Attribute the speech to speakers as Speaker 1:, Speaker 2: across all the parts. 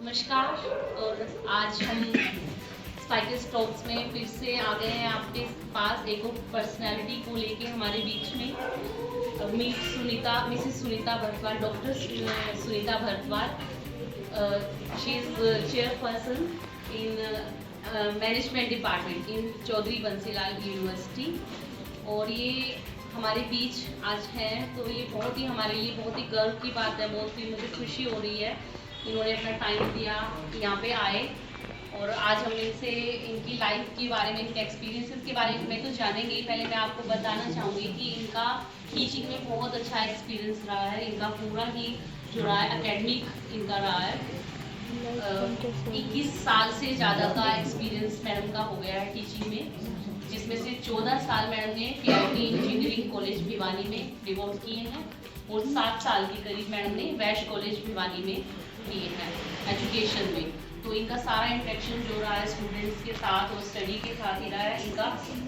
Speaker 1: नमस्कार। और आज हम स्पाइकस टॉक्स में फिर से आ गए हैं आपके पास एक और पर्सनैलिटी को लेके हमारे बीच में। Mrs Sunita Bhardwaj, doctor Sunita Bhardwaj. She is chairperson in management department in Chaudhary Bansilal university. और ये हमारे बीच आज हैं, तो ये बहुत ही हमारे लिए बहुत ही गर्व की बात है, बहुत ही मुझे खुशी हो रही है। इन्होंने अपना टाइम दिया, यहाँ पे आए, और आज हम इनसे इनकी लाइफ के बारे में, इनके एक्सपीरियंसेस के बारे में तो जानेंगे ही। पहले मैं आपको बताना चाहूँगी कि इनका टीचिंग में बहुत अच्छा एक्सपीरियंस रहा है। इनका पूरा ही जो रहा है एकेडमिक इनका रहा है। 21 साल से ज़्यादा का एक्सपीरियंस मैडम का हो गया है टीचिंग में, जिसमें से 14 साल मैडम ने PIT इंजीनियरिंग कॉलेज भिवानी में डिवोट किए हैं, और 7 साल के करीब मैडम ने वैश कॉलेज भिवानी में किए हैं एजुकेशन में। तो इनका सारा इंटरेक्शन जो रहा है स्टूडेंट्स के साथ और स्टडी के साथ ही रहा है। इनका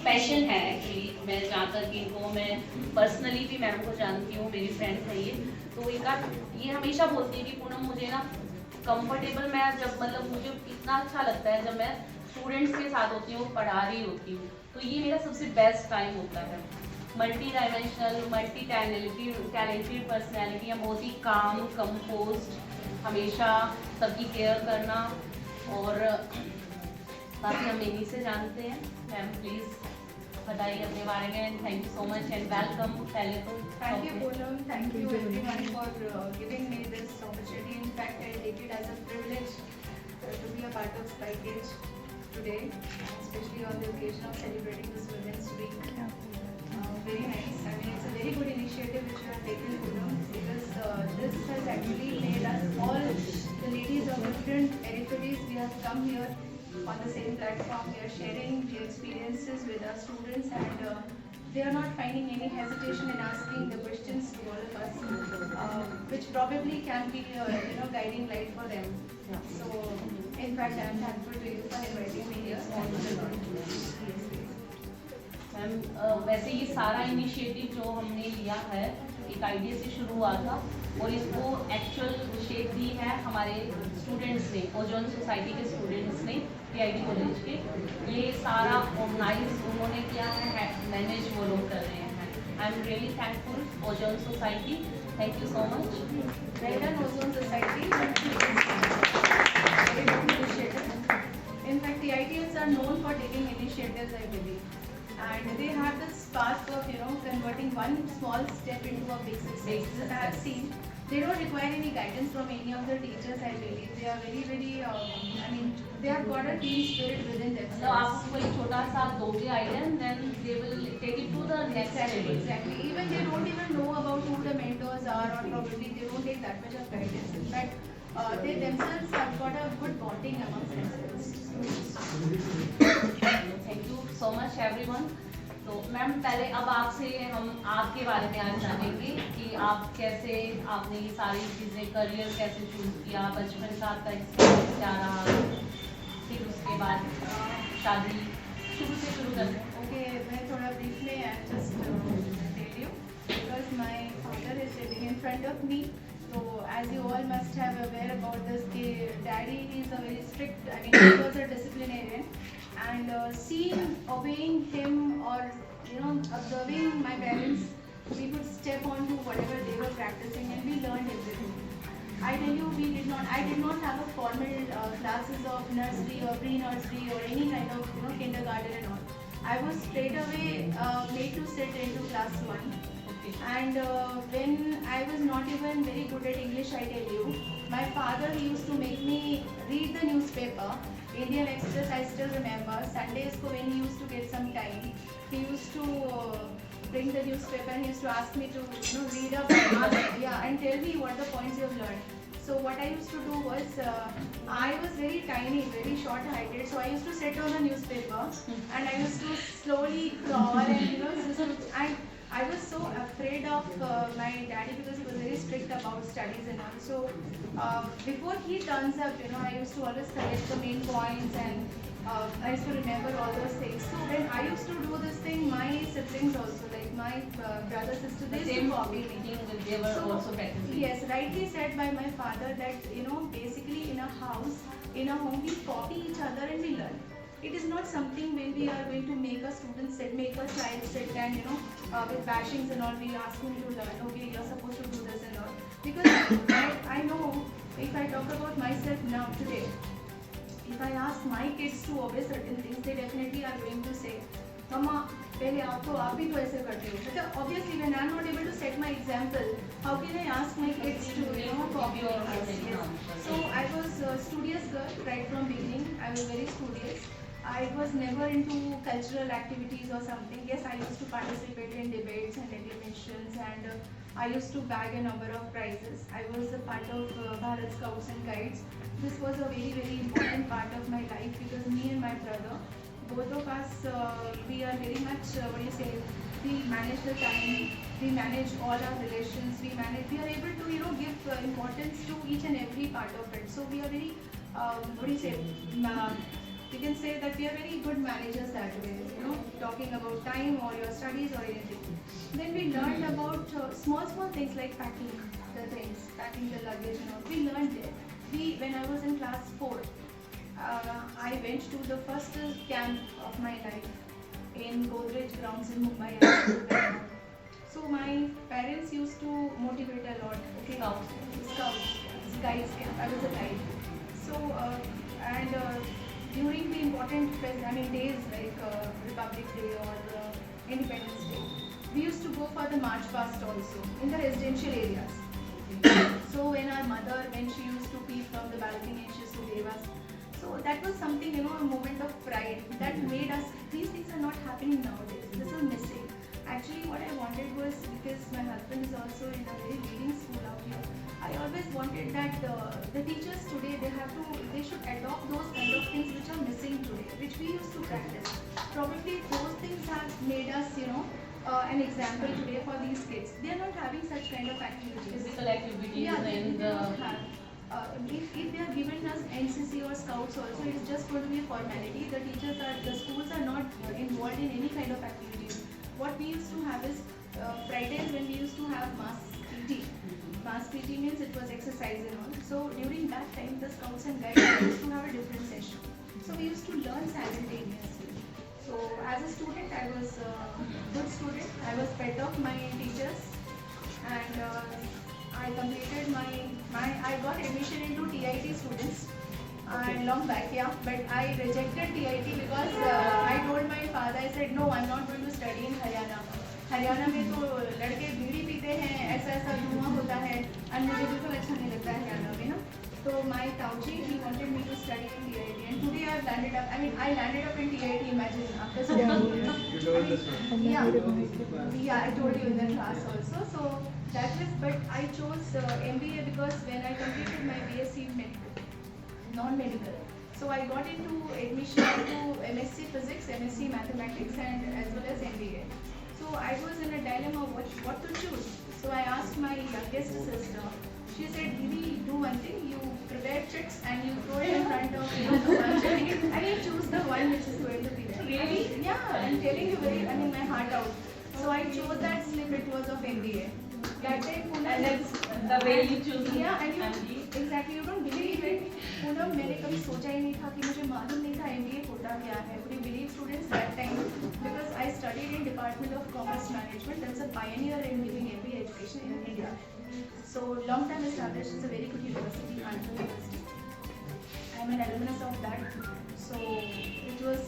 Speaker 1: पैशन है एक्चुअली। मैं जहाँ तक इनको मैं पर्सनली भी मैडम को जानती हूँ, मेरी फ्रेंड है ये। तो इनका ये हमेशा बोलती है कि पूनम मुझे ना कंफर्टेबल, मैं जब मतलब मुझे इतना अच्छा लगता है जब मैं स्टूडेंट्स के साथ होती हूँ, पढ़ा रही होती हूँ, तो ये मेरा सबसे बेस्ट टाइम होता है। Multi dimensional, multi talented personality, बहुत ही काम कंपोज्ड, हमेशा सबकी केयर करना। और बाकी हम इन्हीं से जानते हैं। मैम प्लीज़ बताइए अपने बारे में। Thank you so much and welcome. पहले तो
Speaker 2: Thank you, Poonam. Thank you everyone for giving me this opportunity. In fact, I take it as a privilege to be a part of Spikeage today, especially on the occasion of celebrating this Women's Week. Very nice. I mean, it's a very good initiative which you have taken, Poonam, because this has actually made us all, the ladies of different territories, we have come here on the same platform. We are sharing the experiences with our students, and they are not finding any hesitation in asking the questions to all of us, which probably can be guiding light for them. So, in fact, I am thankful to you for inviting me here.
Speaker 1: Ma'am वैसे ये सारा initiative जो हमने लिया है एक idea से शुरू हुआ था, और इसको एक्चुअल शेप दी है हमारे स्टूडेंट्स ने, ओजोन सोसाइटी के स्टूडेंट्स ने, PIT कॉलेज के। ये सारा ऑर्गेनाइज उन्होंने किया है, मैनेज वो लोग कर रहे हैं। I am really thankful ozone society. Thank you so much.
Speaker 2: Well done, Ozone Society. Very good initiative. In fact, the ITLs are known for taking initiatives, I believe. And they have this spark of converting one small step into a big success. As I have seen, they don't require any guidance from any of the teachers, I believe. They are very I mean, they have got a team spirit within
Speaker 1: So
Speaker 2: themselves.
Speaker 1: आप कोई छोटा सा दोगे idea, then they will take it to the next level.
Speaker 2: Exactly. Even they don't even know about who the mentors are, or probably they don't take that much of guidance. In fact, they themselves have got a good bonding amongst themselves.
Speaker 1: Thank you so much everyone. तो ma'am पहले अब आपसे हम आपके बारे में आज जानेंगे कि आप कैसे, आपने ये सारी चीज़ें, करियर कैसे चूज किया, बचपन का आपका एक्सपीरियंस क्या रहा, फिर उसके बाद शादी, शुरू से शुरू करते हैं।
Speaker 2: Okay, मैं थोड़ा brief में I just tell you, because my father is sitting in front of me. So as you all must have aware about this, कि daddy is a very strict, I mean he was a disciplinarian, and seeing, obeying him, or observing my parents, we would step on to whatever they were practicing, and we learned everything. I tell you, I did not have a formal classes of nursery or pre-nursery or any kind of kindergarten and all. I was straight away made to sit into class 1. And when I was not even very good at English, I tell you, my father used to make me read the newspaper, Indian Express. I still remember Sundays when he used to get some time, he used to bring the newspaper and he used to ask me to read up and tell me what the points you have learned. So what I used to do was, I was very tiny, very short-heighted, so I used to sit on the newspaper and I used to slowly crawl, and and I was so afraid of my daddy, because he was very strict about studies and all. So before he turns up, I used to always collect the main points and I used to remember all those things. So when I used to do this thing, my siblings also, like my brother, sister, they
Speaker 1: The
Speaker 2: used to
Speaker 1: same
Speaker 2: copy me.
Speaker 1: thing they were
Speaker 2: So,
Speaker 1: also practicing.
Speaker 2: yes, rightly said by my father that, basically in a house, in a home, we copy each other and we learn. It is not something when we are going to make a student sit, make a child sit and, with bashings and all, we ask him to learn, okay, you're supposed to do this and all. Because I know, if I talk about myself now today, if I ask my kids to obey certain things, they definitely are going to say, Mama, पहले आप ही तो ऐसे करते हो. Because obviously when I'm not able to set my example, how can I ask my kids to copy or yes. So I was a studious girl right from beginning. I was very studious. I was never into cultural activities or something. Yes, I used to participate in debates and declamations, and I used to bag a number of prizes. I was a part of Bharat Scouts and Guides. This was a very, very important part of my life because me and my brother, both of us, we are very much, we manage the time, we manage all our relations, we are able to, give importance to each and every part of it. So we are very, you can say that we are very good managers that way, talking about time or your studies or anything. Then we learned about small things like packing the things, packing the luggage and all. We learned it. When I was in class 4, I went to the first camp of my life in Godrej grounds in Mumbai. So my parents used to motivate a lot. Okay, Scouts, guides camp. I was a guide. So during the important days like Republic Day or Independence Day, we used to go for the march past also in the residential areas. So when our mother, when she used to peep from the balcony and she used to wave us, so that was something, a moment of pride that made us, these things are not happening nowadays. This is missing. Actually, what I wanted was, because my husband is also in a very leading school out here, I always wanted that the teachers today, they should adopt those kind of things which are missing today, which we used to practice. Probably those things have made us, an example today for these kids. They are not having such kind of activities.
Speaker 1: Physical activities
Speaker 2: Yeah, they
Speaker 1: and
Speaker 2: don't have. If they are given us NCC or Scouts also, it is just going to be a formality. The schools are not involved in any kind of activities. What we used to have is Fridays when we used to have mass PT. Mass PT means it was exercise and all. So during that time, the Scouts and Guides used to have a different session. So we used to learn simultaneously. So as a student, I was a good student. I was pet of my teachers, and I completed I got admission into TIT students long back, yeah. But I rejected TIT because I told my father, I said no, I'm not going to study in Haryana. Haryana में तो लड़के बीड़ी पीते हैं, ऐसा धुआं होता है, और मुझे बिल्कुल अच्छा नहीं लगता है हरियाणा में ना. So my Tauji, he wanted me to study in TIT, and today I landed up. I landed up in TIT. Imagine after so many years.
Speaker 3: You told this one.
Speaker 2: Yeah, I told you in the class also. So that was, but I chose MBA because when I completed my BSc medical, non-medical, so I got into admission to MSc Physics, MSc Mathematics, and as well as MBA. So I was in a dilemma what to choose. So I asked my youngest sister. She said, Didi, do one thing, you prepare checks and you throw it in front of the one and you choose the one which is going to be there.
Speaker 1: Really?
Speaker 2: Yeah, I'm telling you my heart out. So I chose that slip, it was of MBA. That time,
Speaker 1: and that's the way you choose.
Speaker 2: Yeah, and exactly, you don't believe it. Poonam, मैंने कभी सोचा ही नहीं था कि मुझे मालूम नहीं था MBA होता क्या है. Would you believe students that time? Because I studied in Department of Commerce Management. That's a pioneer in giving MBA education in India. So long time established, it's a very good university, Andhra University. I'm an alumnus of that. So it was,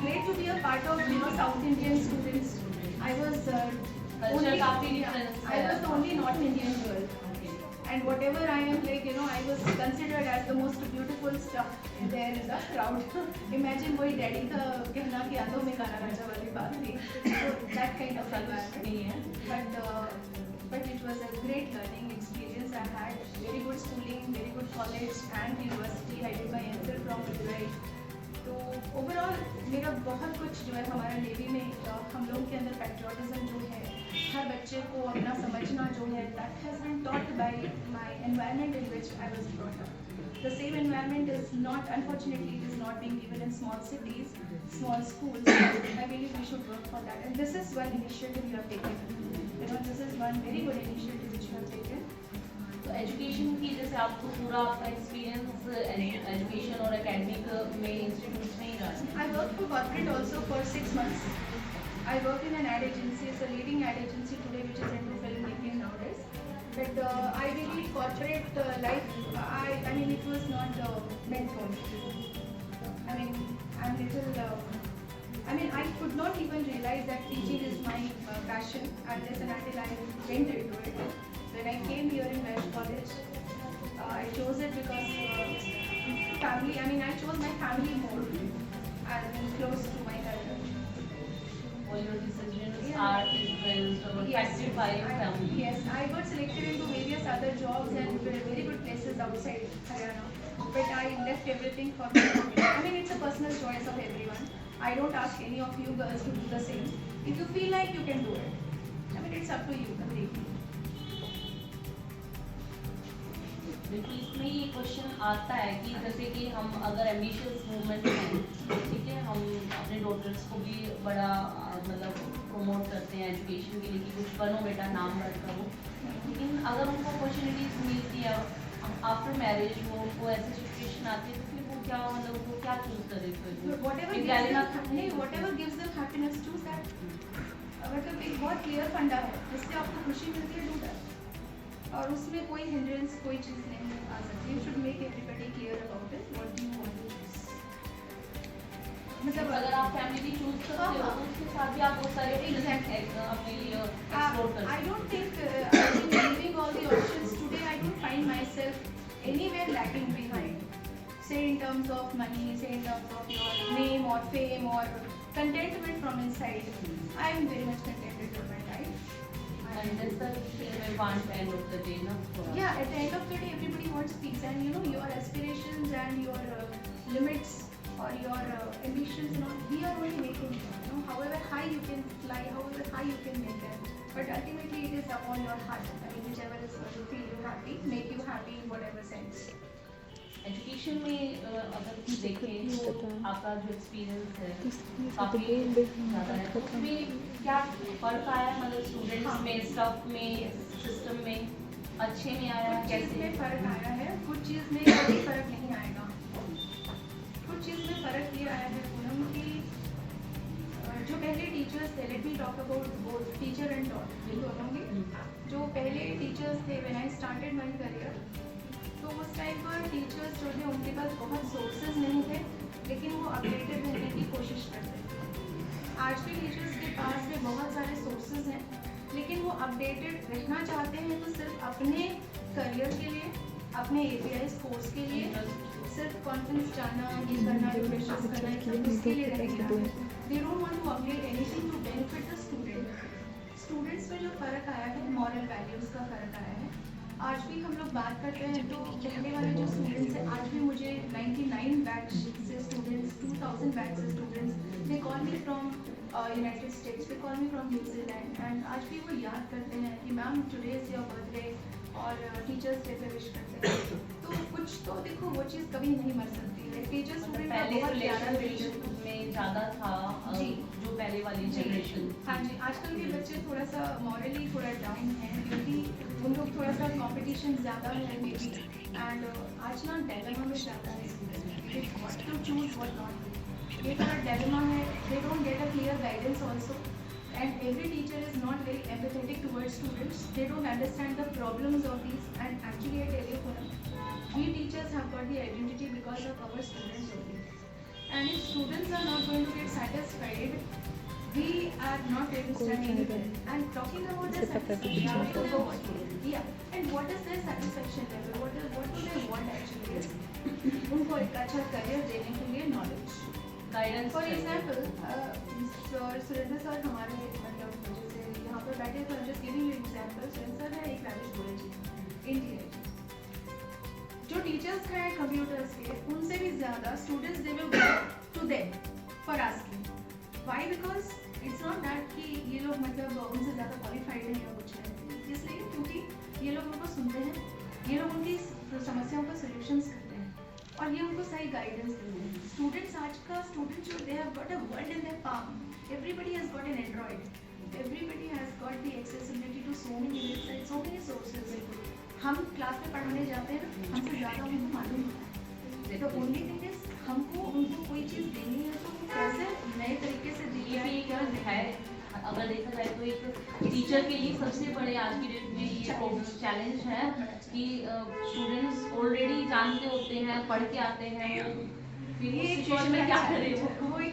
Speaker 2: great to be a part of, South Indian students. I was I was the only North Indian girl. And whatever I am I was considered as the most beautiful stuff there in the crowd. Imagine वही daddy का कहना कि आंखों में काला राजा वाली बात थी. So that kind of environment. But it was a great learning experience. I had very good schooling, very good college and university. I did my MPhil from Madurai. तो ओवरऑल मेरा बहुत कुछ जो है हमारा नेवी में हम लोगों के अंदर पैट्रियोटिज्म जो है, हर बच्चे को अपना समझना जो है, that has been taught by my environment in which I was brought up. The same environment is not, unfortunately, it is not being given in small cities, small schools. I believe we should work for that. And this is one initiative you have taken. You know, this is one very good initiative which you have taken.
Speaker 1: तो education की जैसे आपको पूरा आपका experience education और academic में institutes में ही रहा है.
Speaker 2: I worked for corporate also for 6 months. I worked in an ad agency. It's a leading ad agency today which is into filmmaking nowadays. But I believe corporate life, I mean, it was not meant for me. I mean, I'm little, I mean, I could not even realize that teaching is my passion unless and until I went into it. When I came here in Welsh College, I chose it because family, I mean, I chose my family more and close to my career.
Speaker 1: All your decisions are influenced or affected by your family.
Speaker 2: Yes, I got selected into various other jobs and very good places outside Haryana. But I left everything for my family. I mean, it's a personal choice of everyone. I don't ask any of you girls to do the same. If you feel like you can do it. I mean, it's up to you completely.
Speaker 1: बिल्कुल इसमें ये question आता है कि जैसे कि हम अगर एम्बिशियस मूवमेंट हैं, ठीक है, हम अपने डॉटर्स को भी बड़ा मतलब प्रमोट करते हैं एजुकेशन के लिए कि कुछ बनो बेटा, नाम बड़ा करो, लेकिन अगर उनको अपॉर्चुनिटीज मिलती है आफ्टर मैरिज, वो उनको ऐसी सिचुएशन आती है तो फिर वो क्या मतलब वो क्या चूज करे फिर
Speaker 2: whatever gives them happiness, choose that. मतलब एक बहुत क्लियर फंडा है जिससे आपको खुशी मिलती है, do that. और उसमें कोई हिंड्रेंस कोई चीज़ नहीं आ सकती. You should make everybody clear about it what do you want to choose.
Speaker 1: मतलब अगर आप फैमिली चूज करते हो तो उसके साथ भी आप बहुत सारे अपने लिए एक्सप्लोर करते हो.
Speaker 2: I don't think leaving all the options today, I don't find myself anywhere lagging behind. Say in terms of money, say in terms of your name or fame or contentment from inside. I am very much contented with my life.
Speaker 1: And that's the thing we want end of the day, no?
Speaker 2: Yeah, at the end of the day, everybody wants peace, and you know your aspirations and your limits or your ambitions, you know, we are only making them. You know, however high you can fly, however high you can make them, but ultimately it is upon your heart. I mean, whichever is going to feel you happy, make you happy in whatever sense.
Speaker 1: Education में अगर देखें तो आपका जो experience है काफ़ी ज़्यादा है, तो उसमें क्या फ़र्क आया है मतलब स्टूडेंट्स में, स्टफ में, सिस्टम में, अच्छे में आया है?
Speaker 2: कुछ चीज़ में फ़र्क आया है, कुछ चीज़ में कोई फ़र्क नहीं आएगा. कुछ चीज़ में फ़र्क ये आया है पूनम कि जो पहले टीचर्स थे, let me talk about both teacher and taught, दोनों में जो पहले टीचर्स थे when I started my career, तो उस टाइम पर टीचर्स जो थे उनके पास बहुत सोर्सेज नहीं थे, लेकिन वो अपडेटेड रहने की कोशिश करते थे. आज भी टीचर्स के पास में बहुत सारे सोर्सेज हैं, लेकिन वो अपडेटेड रहना चाहते हैं तो सिर्फ अपने करियर के लिए, अपने APIs कोर्स के लिए, सिर्फ कॉन्फ्रेंस जाना, ये करना, रिफ्रेशर्स करना, ये सब उसके लिए रहेगा. They don't want to update anything to benefit the student. Students में जो फ़र्क आया है, मॉरल वैल्यूज़ का फ़र्क आया है. आज भी हम लोग बात करते हैं तो पहले वाले जो स्टूडेंट्स हैं, आज भी मुझे 99 बैच से स्टूडेंट्स, 2000 बैच से students, they call me from United states, they call me from New Zealand, and आज भी वो याद करते हैं कि ma'am today is your birthday, और टीचर्स डे पे विश करते हैं. तो कुछ तो देखो वो चीज़ कभी नहीं मर सकती है. टीचर स्टूडेंट का बहुत प्यारा रिलेशन
Speaker 1: में ज़्यादा था
Speaker 2: जी,
Speaker 1: जो पहले वाली जनरेशन.
Speaker 2: हाँ जी, आजकल के बच्चे थोड़ा सा मॉरली थोड़ा डाउन हैं क्योंकि उन लोग थोड़ा सा कंपटीशन ज़्यादा है मे बी, एंड आज ना डायलेमा में ज़्यादा है student, what to choose what not. ये थोड़ा डायलेमा है. They don't get a clear guidance also, and every teacher is not very empathetic towards students. They don't understand the problems of these, and actually I tell you, Poonam, we teachers have got the identity because of our students only. And if students are not going to get satisfied, we are not going to stand anywhere. And talking about their satisfaction, yeah, and what is their satisfaction level? What do they want actually is उनको एक अच्छा career देने के लिए knowledge.
Speaker 1: Guidance.
Speaker 2: For example Surendra sir हमारे मतलब जैसे यहाँ पर बैठे थे, just giving you example. Surendra sir है एक रविश गोयल जी, इंडिया जो टीचर्स हैं कंप्यूटर्स के, उनसे भी ज़्यादा students they will go to them for asking. Why? Because it's not that कि ये लोग मतलब उनसे ज़्यादा क्वालिफाइड हैं या कुछ है, इसलिए क्योंकि ये लोग उनको सुनते हैं, ये लोग उनकी समस्याओं का सोल्यूशंस करते हैं. और ये उनको सही गाइडेंस देते हैं। स्टूडेंट्स आज का स्टूडेंट जो they have got a world in their palm, everybody has got an Android, everybody has got the accessibility to so many websites, so many sources। हम क्लास में पढ़ाने जाते हैं ना, हमसे ज़्यादा उनको मालूम होता है। The only thing is हमको उनको कोई चीज़ देनी है तो वो कैसे नए तरीके से दी
Speaker 1: ये
Speaker 2: जाए,
Speaker 1: भी
Speaker 2: क्या
Speaker 1: एक
Speaker 2: देना
Speaker 1: है, अगर देखा जाए तो एक टीचर के लिए सबसे बड़े आज की डेट में ये चैलेंज है कि स्टूडेंट्स ऑलरेडी जानते होते हैं, पढ़ के आते हैं, फिर
Speaker 2: ये
Speaker 1: उस situation में क्या करें वो।
Speaker 2: वो एक